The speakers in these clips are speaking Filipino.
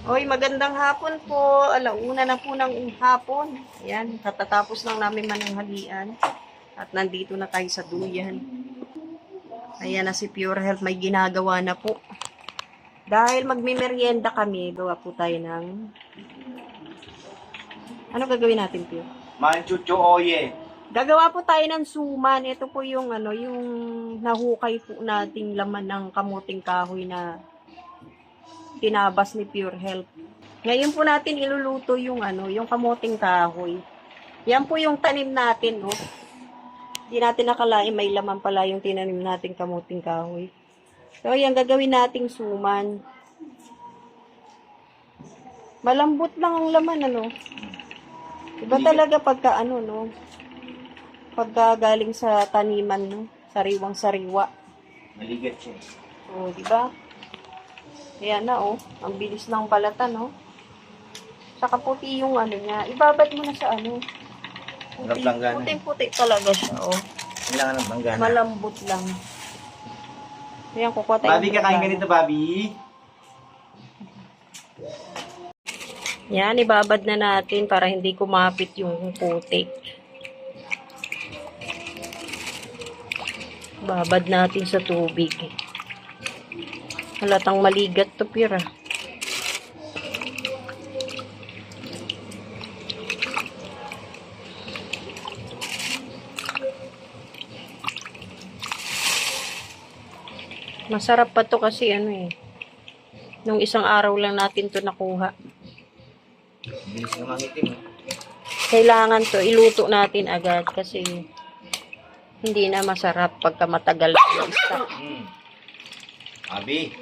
Oy, magandang hapon po. Alauna na po ng hapon. Ayan, katatapos lang namin mananghalian. At nandito na tayo sa duyan. Ayan na si Pure Health, may ginagawa na po. Dahil magmimerienda kami, gawa po tayo ng... Ano gagawin natin, Pure? Manchucho oye. Gagawa po tayo ng suman. Ito po yung yung nahukay po nating laman ng kamuting kahoy na tinabas ni Pure Health. Ngayon po natin iluluto yung yung kamuting kahoy. Yan po yung tanim natin, no. Hindi natin nakalain may laman pala yung tinanim nating kamuting kahoy. So, yan gagawin nating suman. Malambot lang ang laman, Iba talaga pagka no. Pagka galing sa taniman, no. Sariwang-sariwa. Maligat siya. Oh, di ba? Ayan na, ang bilis ng balatan, Saka puti yung niya. Ibabad mo na sa Puting-puti talaga siya, Kailangan ng banggana. Malambot lang. Ayan, kukuha tayo. Bobby, kakain ka nito, Bobby. Yan, ibabad na natin para hindi kumapit yung putik. Babad natin sa tubig. Halatang maligat to, Pira. Masarap pa to kasi nung isang araw lang natin to nakuha. Bilis na mangitim. Kailangan to iluto natin agad kasi hindi na masarap pagka matagal na stock. Bobby.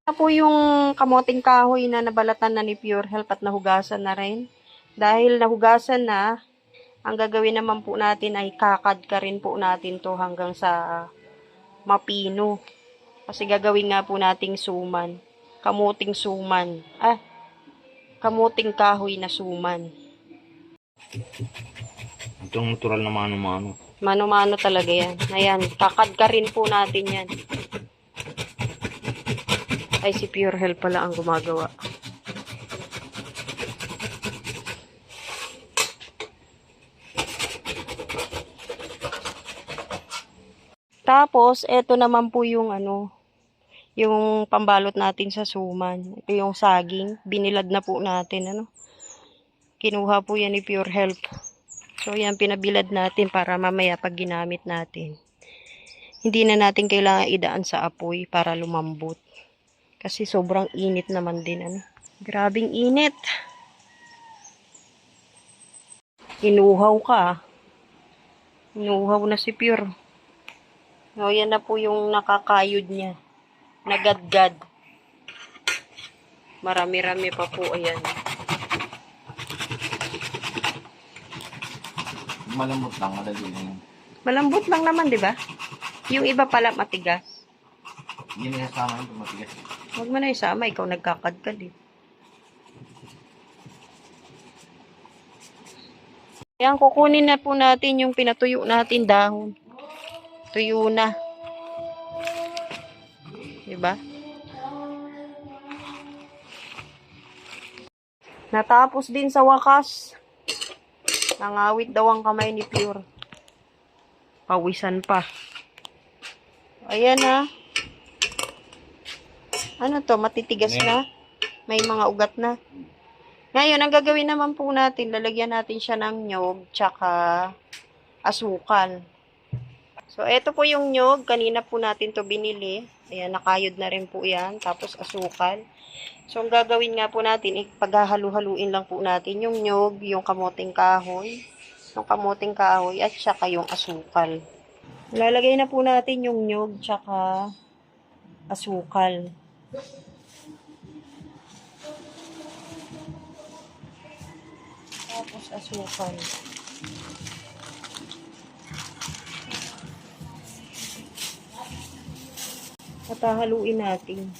Ito po yung kamoting kahoy na nabalatan na ni Pure Health at nahugasan na rin. Dahil nahugasan na, ang gagawin naman po natin ay kakad ka rin po natin to hanggang sa mapino. Kasi gagawin nga po nating suman. Kamuting suman. Kamuting kahoy na suman. Itong natural na mano-mano. Mano-mano talaga yan. Ayan, kakad ka rin po natin yan. Ay, si Pure Health pala ang gumagawa. Tapos, eto naman po yung yung pambalot natin sa suman. Ito yung saging. Binilad na po natin, Kinuha po yan ni Pure Health. So, yan, pinabilad natin para mamaya pag ginamit natin. Hindi na natin kailangan idaan sa apoy para lumambot. Kasi sobrang init naman din, Grabing init. Inuhaw ka, Inuhaw na si Pure. So, yan na po yung nakakayod niya. Nagadgad. Marami-rami pa po, ayan. Malambot lang, madali lang. Malambot lang naman, di ba? Yung iba pala matigas. Hindi na kasama yung matigas. Huwag mo na isama, ikaw nagkakadkad eh. Ayan, kukunin na po natin yung pinatuyo natin dahon. Tuyo na. Diba? Natapos din sa wakas. Nangawit daw ang kamay ni Pure. Pawisan pa. Ayan Ano to? Matitigas na? May mga ugat na. Ngayon, ang gagawin naman po natin, lalagyan natin siya ng nyog, tsaka asukal. So, eto po yung nyog. Kanina po natin to binili. Ayan, nakayod na rin po yan. Tapos, asukal. So, ang gagawin nga po natin, paghahalu-haluin lang po natin yung nyog, yung kamuting kahoy, at saka yung asukal. Lalagay na po natin yung nyog, tsaka asukal. Tapos, asukal. At haluin natin.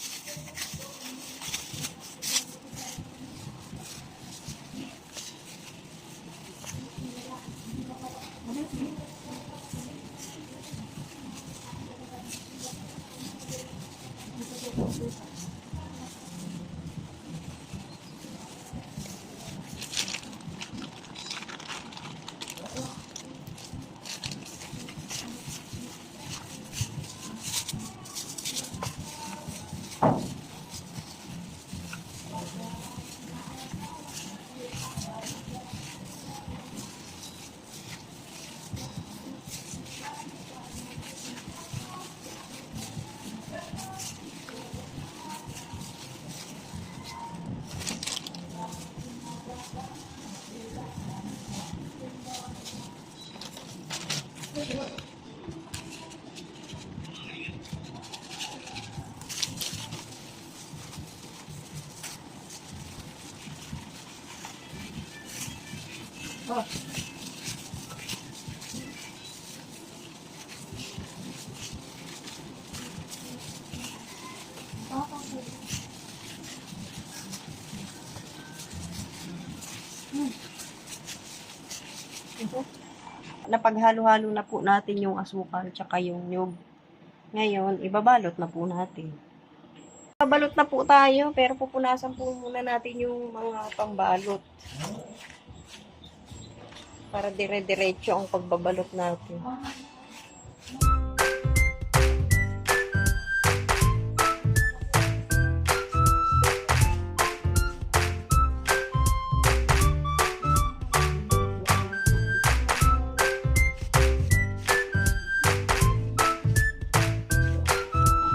Oh. Napaghalo-halo na po natin yung asukal tsaka yung nyug. Ngayon, ibabalot na po natin. Babalot na po tayo, pero pupunasan po muna natin yung mga pangbalot. Para dire-diretso ang pagbabalot natin.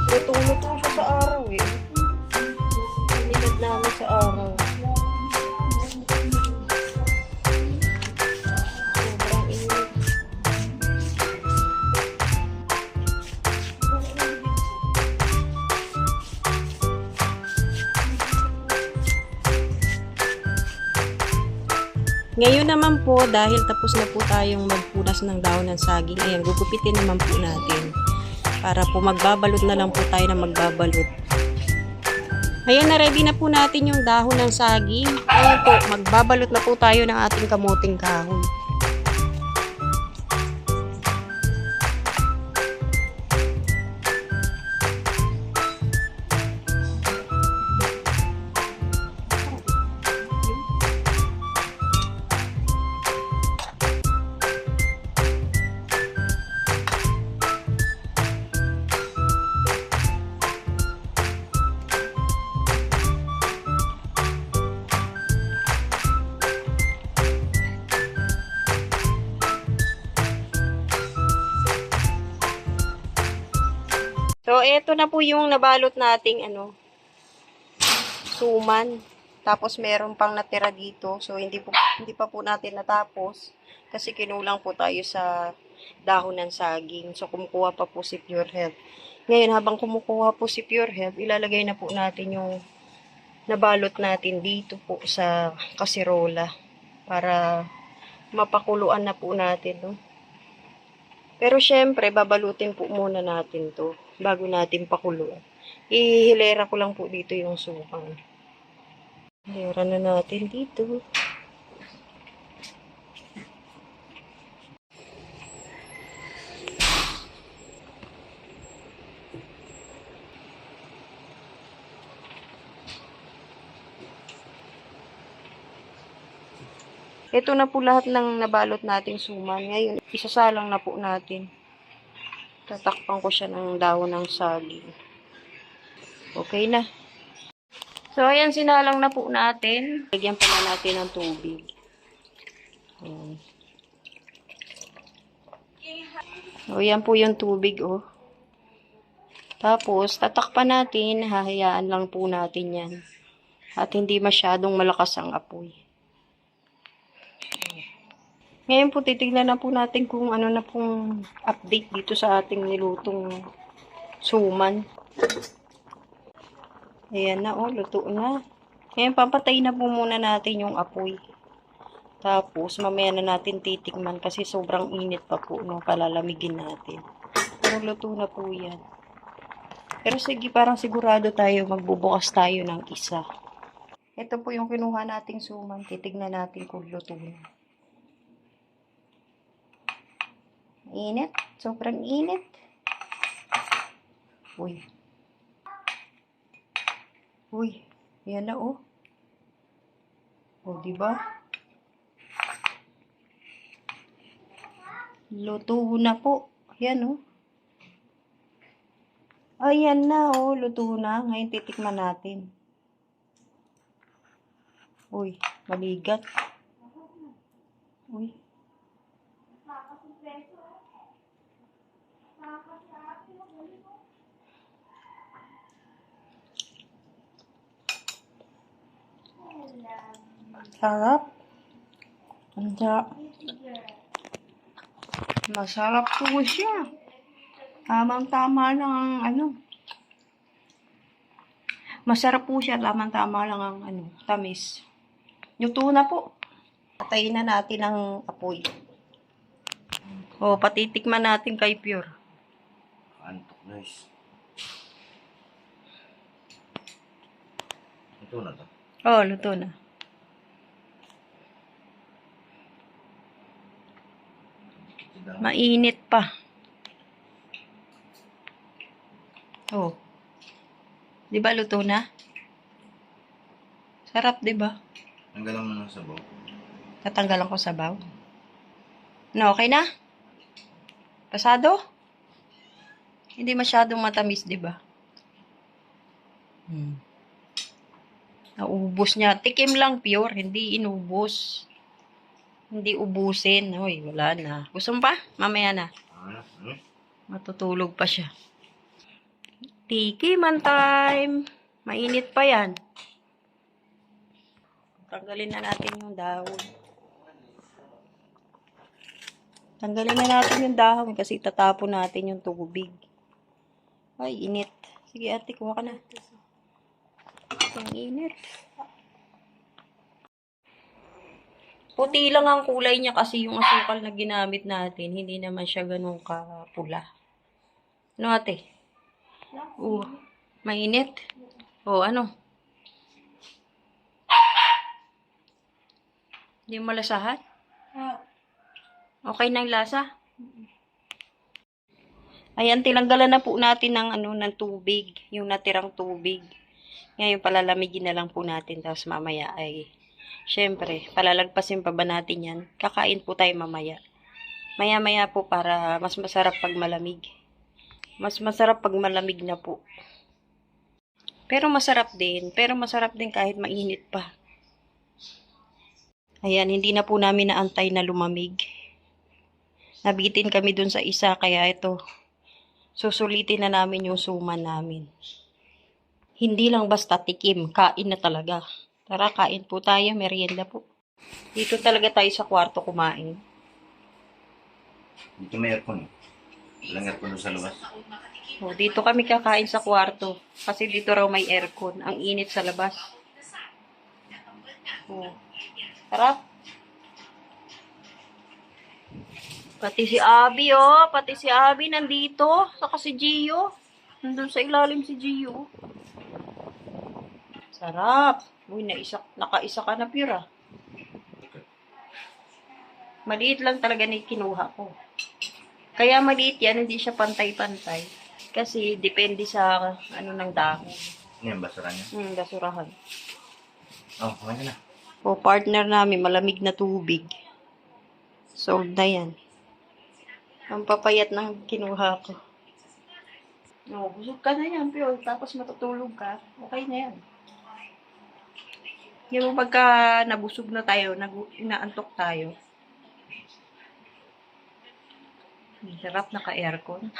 Luto-luto siya sa araw eh. Nilad namin sa araw. Sobrang init. Ngayon naman po, dahil tapos na po tayong magpunas ng dahon ng saging, ayan, gugupitin naman po natin. Para po magbabalot na lang po tayo na magbabalot. Ayan, na-ready na po natin yung dahon ng saging. Ayan po, magbabalot na po tayo ng ating kamuting kahoy. So, ito na po yung nabalot nating suman. Tapos, meron pang natira dito. So, hindi pa po natin natapos. Kasi kinulang po tayo sa dahon ng saging. So, kumukuha pa po si Pure Health. Ngayon, habang kumukuha po si Pure Health, ilalagay na po natin yung nabalot natin dito po sa kasirola. Para mapakuluan na po natin, no? Pero syempre, babalutin po muna natin to bago natin pakuluan. Ihilera ko lang po dito yung sukang. Hilera na natin dito. Ito na po lahat ng nabalot nating suman. Ngayon, isasalang na po natin. Tatakpan ko siya ng dahon ng saging. Okay na. So, ayan, sinalang na po natin. Lagyan pala natin ng tubig. Ayan. So, ayan po yung tubig, oh. Tapos, tatakpan natin. Hahayaan lang po natin yan. At hindi masyadong malakas ang apoy. Ngayon po, titignan na po natin kung ano na pong update dito sa ating nilutong suman. Ayan na, oh, luto na. Ngayon, papatayin na po muna natin yung apoy. Tapos, mamaya na natin titikman kasi sobrang init pa po nung palalamigin natin. Pero luto na po yan. Pero sige, parang sigurado tayo, magbubukas tayo ng isa. Ito po yung kinuha nating suman. Titignan natin kung luto na. Init. Sobrang init. Uy. Uy. Yan na, oh. O, diba? Luto na po. Yan, oh. Ayan na, oh. Luto na. Ngayon, titikman natin. Uy. Maligat. Uy. Sarap. Ang sarap. Masarap po siya. Tamang-tama lang ang Masarap po siya. Tamang-tama lang ang tamis. Luto na po. Patayin na natin ang apoy. O, patitikman natin kay Pure. Antok guys. Ito na to. Oh, luto na. Mainit pa. Oh. 'Di ba luto na? Sarap, 'di ba? Tanggalan mo ng sabaw. Tatanggalan ko sabaw. No, okay na? Pasado? Hindi masyadong matamis, 'di ba? Naubos niya. Tikim lang, Pure, hindi inubos. Hindi ubusin. Hoy, wala na. Gusto mo pa? Mamaya na. Matutulog pa siya. Tikiman time. Mainit pa yan. Tanggalin na natin yung dahon. Tanggalin na natin yung dahon kasi tatapon natin yung tubig. Ay, init. Sige ate, kuha ka na. Ang init. Puti lang ang kulay niya kasi yung asukal na ginamit natin, hindi naman siya ganun kapula. Ano ate? Mainit. Ano? Hindi mo malasahan? Okay na yung lasa? Ayan, tinanggalan na po natin ng tubig, yung natirang tubig. Ngayon, palalamigin na lang po natin, tapos mamaya ay, syempre, palalagpasin pa ba natin yan? Kakain po tayo mamaya. Maya-maya po para mas masarap pag malamig. Mas masarap pag malamig na po. Pero masarap din kahit mainit pa. Ayan, hindi na po namin naantay na lumamig. Nabitin kami dun sa isa, kaya ito, susulitin na namin yung suman namin. Hindi lang basta tikim, kain na talaga. Tara, kain po tayo, merienda po. Dito talaga tayo sa kwarto kumain. Dito may aircon eh. Walang aircon doon sa labas. Dito kami kakain sa kwarto. Kasi dito raw may aircon. Ang init sa labas. Sarap. Pati si Abby, Pati si Abby nandito. Saka si Gio. Nandun sa ilalim si Gio. Sarap. Uy, nakaisa ka na, Pure, ah. Maliit lang talaga na kinuha ko. Kaya maliit yan, hindi siya pantay-pantay. Kasi depende sa ng dahon. Yan, basura niya. Basurahan. Kumain na. Partner namin, malamig na tubig. Solved na yan. Ang papayat na kinuha ko. Busog ka na yan, Pure. Tapos matutulog ka. Okay na yan. Yung pagka nabusog na tayo, inaantok tayo. Sarap, naka-aircon.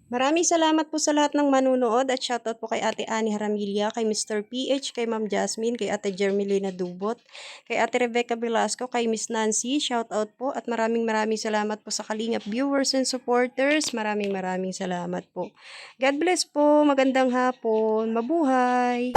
Maraming salamat po sa lahat ng manunood at shoutout po kay Ate Annie Haramilla, kay Mr. PH, kay Ma'am Jasmine, kay Ate Jermelina Dubot, kay Ate Rebecca Velasco, kay Miss Nancy, shoutout po at maraming salamat po sa Kalingap viewers and supporters. Maraming salamat po. God bless po, magandang hapon, mabuhay!